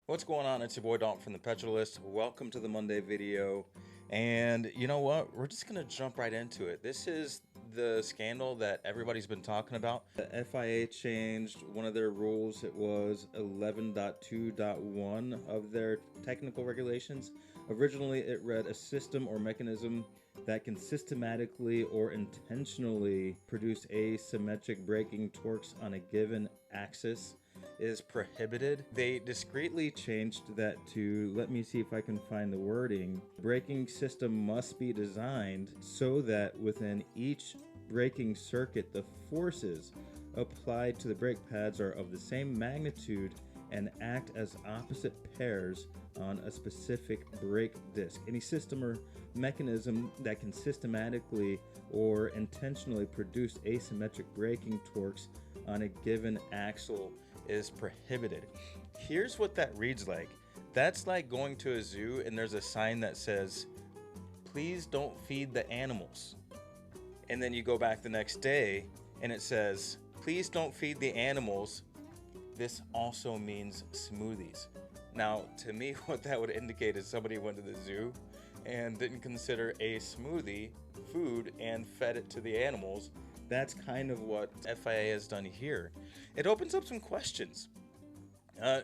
What's going on? It's your boy Dalton from the Petrolist. Welcome to the Monday video. And you know what? We're just going to jump right into it. This is the scandal that everybody's been talking about. The FIA changed one of their rules. It was 11.2.1 of their technical regulations. Originally, it read a system or mechanism that can systematically or intentionally produce asymmetric braking torques on a given axis is prohibited. They discreetly changed that to, let me see if I can find the wording. The braking system must be designed so that within each braking circuit, the forces applied to the brake pads are of the same magnitude and act as opposite pairs on a specific brake disc. Any system or mechanism that can systematically or intentionally produce asymmetric braking torques on a given axle is prohibited. Here's what that reads like. That's like going to a zoo and there's a sign that says, please don't feed the animals. And then you go back the next day and it says, please don't feed the animals. This also means smoothies. Now, to me, what that would indicate is somebody went to the zoo and didn't consider a smoothie food and fed it to the animals. That's kind of what FIA has done here. It opens up some questions.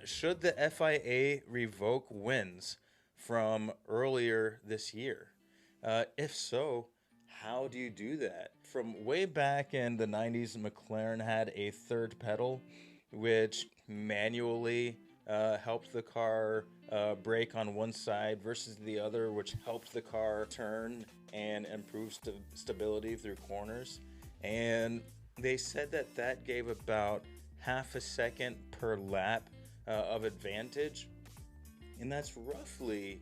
Should the FIA revoke wins from earlier this year? If so, how do you do that? From way back in the 90s, McLaren had a third pedal, which manually helped the car brake on one side versus the other, which helped the car turn and improve stability through corners. And they said that that gave about half a second per lap of advantage. And that's roughly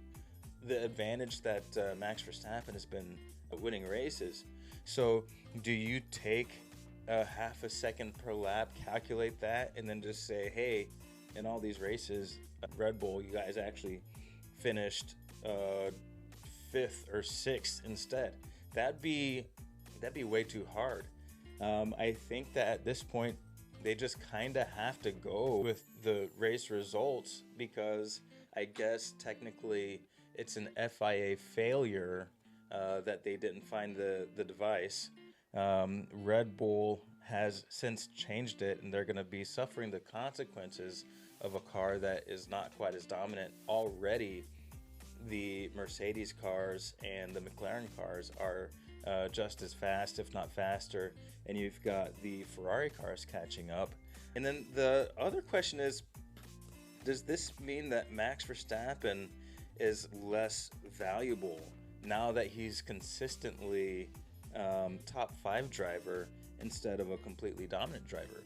the advantage that Max Verstappen has been winning races. So do you take half a second per lap, calculate that, and then just say, hey, in all these races, Red Bull, you guys actually finished 5th or 6th instead? That'd be way too hard. I think that at this point they just kind of have to go with the race results, because I guess technically it's an FIA failure that they didn't find the device. Red Bull has since changed it, and they're going to be suffering the consequences of a car that is not quite as dominant. Already the Mercedes cars and the McLaren cars are just as fast, if not faster, and you've got the Ferrari cars catching up. And then the other question is, does this mean that Max Verstappen is less valuable now that he's consistently top 5 driver instead of a completely dominant driver?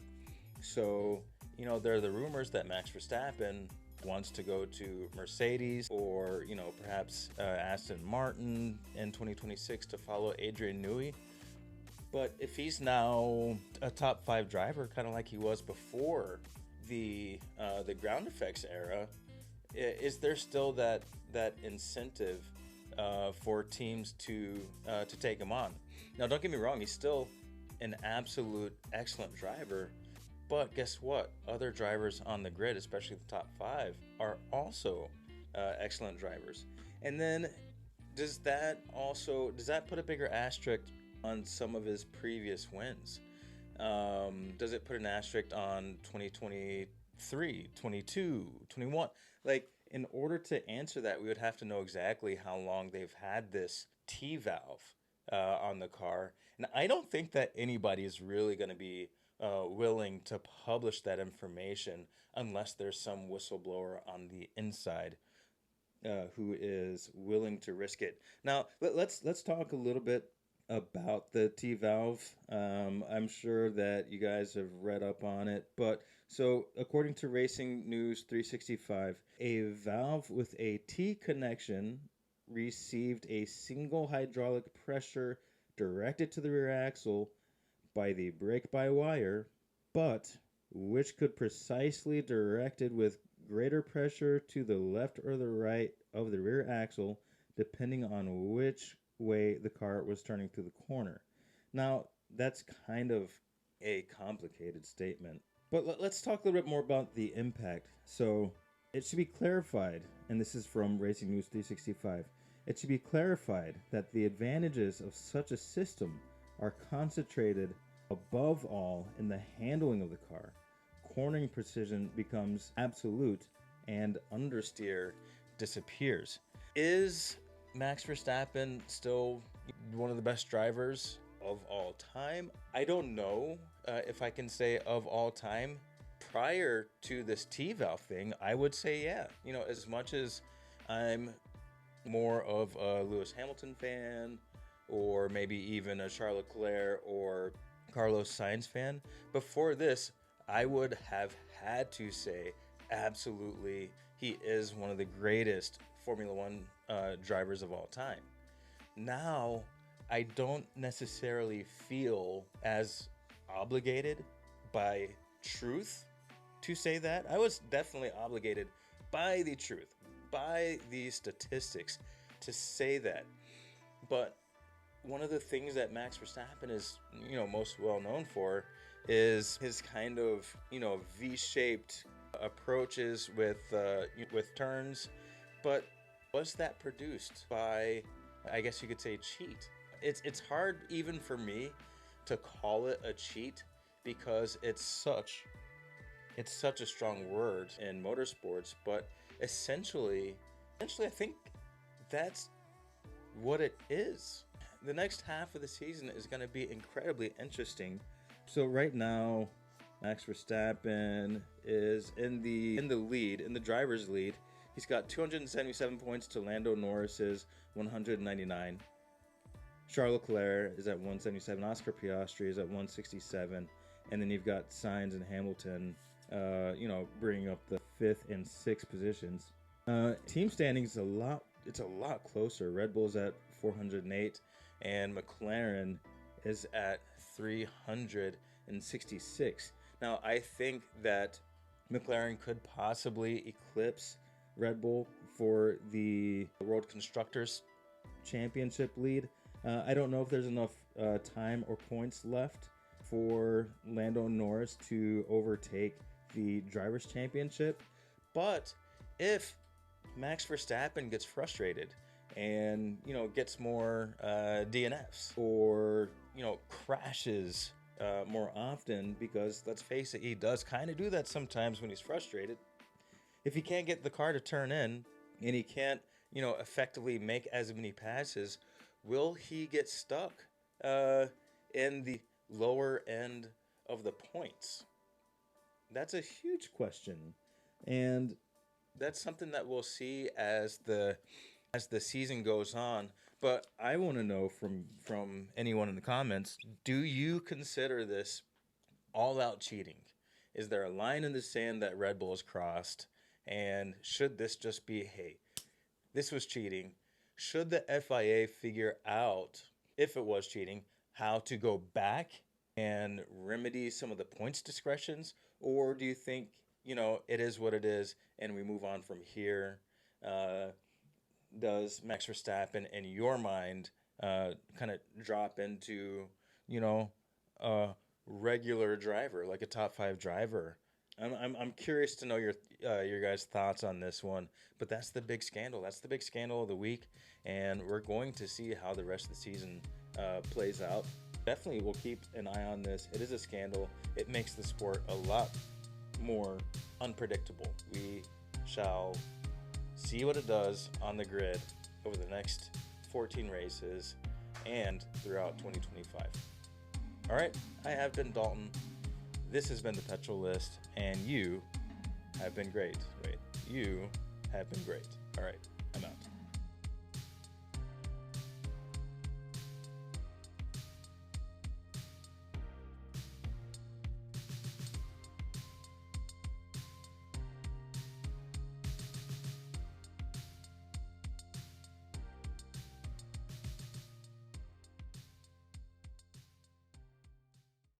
So, you know, there are the rumors that Max Verstappen wants to go to Mercedes, or, you know, perhaps Aston Martin in 2026 to follow Adrian Newey. But if he's now a top 5 driver, kind of like he was before the ground effects era, is there still that incentive for teams to take him on? Now, don't get me wrong, he's still an absolute excellent driver. But guess what? Other drivers on the grid, especially the top 5, are also excellent drivers. And then does that put a bigger asterisk on some of his previous wins? Does it put an asterisk on 2023, 22, 21? Like, in order to answer that, we would have to know exactly how long they've had this T valve on the car. And I don't think that anybody is really going to be willing to publish that information unless there's some whistleblower on the inside who is willing to risk it. Now, let's talk a little bit about the T valve. I'm sure that you guys have read up on it, but so according to Racing News 365, a valve with a T connection received a single hydraulic pressure directed to the rear axle by the brake-by-wire, but which could precisely directed with greater pressure to the left or the right of the rear axle, depending on which way the car was turning through the corner. Now, that's kind of a complicated statement, but let's talk a little bit more about the impact. So It should be clarified, and this is from Racing News 365, it should be clarified that the advantages of such a system are concentrated above all in the handling of the car. Cornering precision becomes absolute and understeer disappears. Is Max Verstappen still one of the best drivers of all time? I don't know if I can say of all time. Prior to this T-valve thing, I would say yeah. You know, as much as I'm more of a Lewis Hamilton fan, or maybe even a Charles Leclerc or Carlos Sainz fan, before this, I would have had to say absolutely he is one of the greatest Formula One drivers of all time. Now, I don't necessarily feel as obligated by truth to say that. I was definitely obligated by the truth, by the statistics to say that. But one of the things that Max Verstappen is, most well known for is his kind of, V-shaped approaches with turns. But was that produced by, I guess you could say, cheat? It's hard even for me to call it a cheat because it's such a strong word in motorsports, but essentially I think that's what it is. The next half of the season is going to be incredibly interesting. So right now, Max Verstappen is in the lead, in the driver's lead. He's got 277 points to Lando Norris's 199. Charles Leclerc is at 177. Oscar Piastri is at 167. And then you've got Sainz and Hamilton, bringing up the 5th and 6th positions. Team standings it's a lot closer. Red Bull's at 408, and McLaren is at 366. Now, I think that McLaren could possibly eclipse Red Bull for the World Constructors Championship lead. I don't know if there's enough time or points left for Lando Norris to overtake the Drivers' Championship. But if Max Verstappen gets frustrated and, gets more DNFs or, crashes more often, because let's face it, he does kind of do that sometimes when he's frustrated. If he can't get the car to turn in and he can't, effectively make as many passes, will he get stuck in the lower end of the points? That's a huge question, and that's something that we'll see as the season goes on. But I want to know from anyone in the comments, do you consider this all-out cheating? Is there a line in the sand that Red Bull has crossed, and should this just be, hey, this was cheating? Should the FIA figure out, if it was cheating, how to go back and remedy some of the points discretions? Or do you think, it is what it is and we move on from here? Does Max Verstappen, in your mind, kind of drop into, a regular driver, like a top 5 driver? I'm curious to know your guys' thoughts on this one. But that's the big scandal. That's the big scandal of the week, and we're going to see how the rest of the season plays out. Definitely, we'll keep an eye on this. It is a scandal. It makes the sport a lot more unpredictable. We shall see what it does on the grid over the next 14 races and throughout 2025. All right, I have been Dalton. This has been the Petrol List, and you have been great. You have been great. All right.